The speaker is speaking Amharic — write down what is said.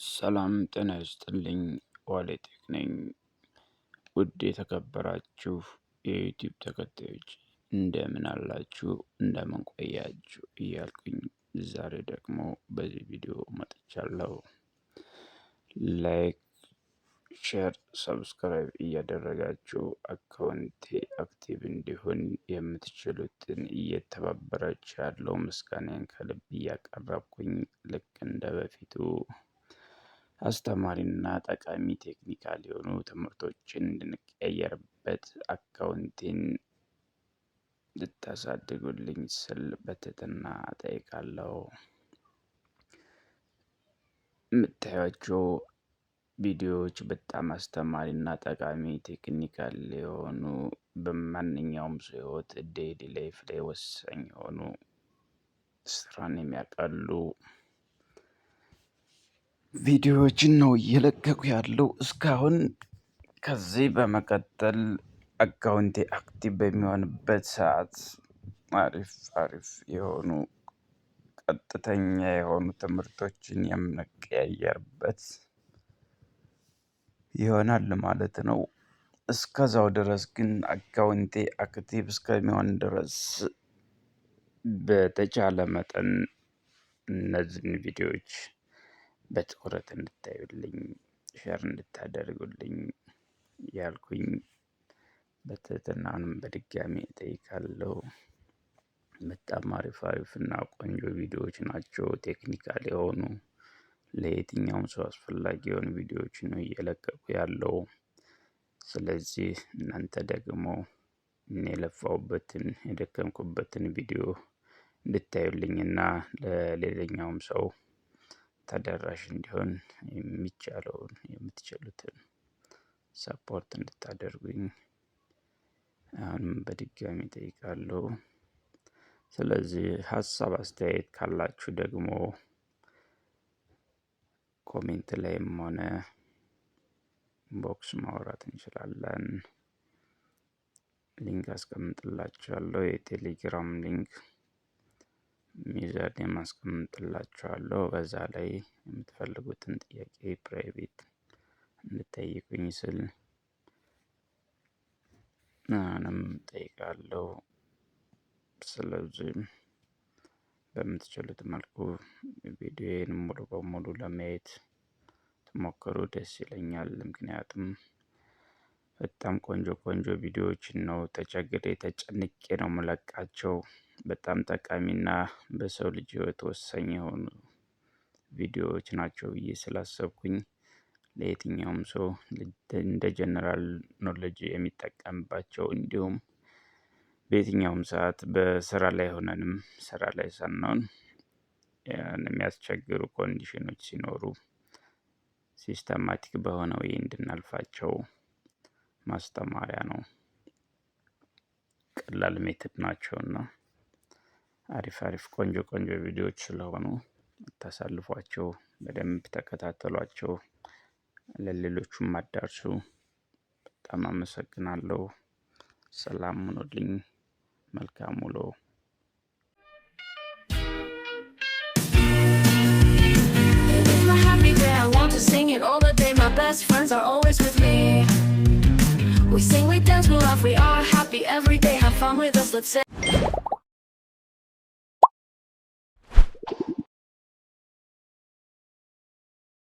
ሰላም ጤና ይስጥልኝ። ዋሌቴክ ነኝ። ውድ የተከበራችሁ የዩቲዩብ ተከታዮች እንደምን አላችሁ? እንደምን ቆያችሁ? እያልኩኝ ዛሬ ደግሞ በዚህ ቪዲዮ መጥቻለሁ። ላይክ፣ ሼር፣ ሰብስክራይብ እያደረጋችሁ አካውንቴ አክቲቭ እንዲሆን የምትችሉትን እየተባበራችሁ ያለው ምስጋናን ከልብ እያቀረብኩኝ ልክ እንደ በፊቱ አስተማሪና ጠቃሚ ቴክኒካል የሆኑ ትምህርቶችን እንድንቀያየርበት አካውንቴን ልታሳድጉልኝ ስል በትህትና እጠይቃለሁ። የምታዩአቸው ቪዲዮዎች በጣም አስተማሪና ጠቃሚ ቴክኒካል የሆኑ በማንኛውም ሰው ህይወት ዴይሊ ላይፍ ላይ ወሳኝ የሆኑ ስራን የሚያቀሉ ቪዲዮዎችን ነው እየለቀቁ ያለው እስካሁን። ከዚህ በመቀጠል አካውንቴ አክቲቭ በሚሆንበት ሰዓት አሪፍ የሆኑ ቀጥተኛ የሆኑ ትምህርቶችን የምንቀያየርበት ይሆናል ማለት ነው። እስከዛው ድረስ ግን አካውንቴ አክቲቭ እስከሚሆን ድረስ በተቻለ መጠን እነዚህን ቪዲዮዎች በትኩረት እንድታዩልኝ፣ ሼር እንድታደርጉልኝ ያልኩኝ በትህትናም በድጋሚ እጠይቃለሁ። በጣም አሪፍና ቆንጆ ቪዲዮዎች ናቸው። ቴክኒካል የሆኑ ለየትኛውም ሰው አስፈላጊ የሆኑ ቪዲዮዎች ነው እየለቀቁ ያለው። ስለዚህ እናንተ ደግሞ እኔ የለፋሁበትን የደከምኩበትን ቪዲዮ እንድታዩልኝና ለሌላኛውም ሰው ተደራሽ እንዲሆን የሚቻለውን የምትችሉትን ሰፖርት እንድታደርጉኝ አሁንም በድጋሚ እጠይቃለሁ። ስለዚህ ሀሳብ አስተያየት ካላችሁ ደግሞ ኮሜንት ላይም ሆነ ቦክስ ማውራት እንችላለን። ሊንክ አስቀምጥላችኋለሁ። የቴሌግራም ሊንክ ሚዛኔ አስቀምጥላችኋለሁ። በዛ ላይ የምትፈልጉትን ጥያቄ ፕራይቬት እንድትጠይቁኝ ስል አሁንም እጠይቃለሁ። ስለዚህ በምትችሉት መልኩ ቪዲዮዬን ሙሉ በሙሉ ለማየት ትሞክሩ ደስ ይለኛል። ምክንያቱም በጣም ቆንጆ ቪዲዮዎችን ነው ተቸግሬ ተጨንቄ ነው የምለቃቸው። በጣም ጠቃሚና በሰው ልጅ ህይወት ወሳኝ የሆኑ ቪዲዮዎች ናቸው ብዬ ስላሰብኩኝ ለየትኛውም ሰው እንደ ጀነራል ኖሌጅ የሚጠቀምባቸው፣ እንዲሁም በየትኛውም ሰዓት በስራ ላይ ሆነንም ስራ ላይ ሳንሆን የሚያስቸግሩ ኮንዲሽኖች ሲኖሩ ሲስተማቲክ በሆነ ወይ እንድናልፋቸው ማስተማሪያ ነው። ቀላል ሜትድ ናቸውና አሪፍ ቆንጆ ቪዲዮዎች ስለሆኑ ታሳልፏቸው፣ በደንብ ተከታተሏቸው፣ ለሌሎቹም አዳርሱ። በጣም አመሰግናለሁ። ሰላም ሁኑልኝ። መልካም ውሎ። I want to sing it all the day. My best friends are always with me. We sing, we dance, we laugh, we are happy every day. Have fun with us, let's say.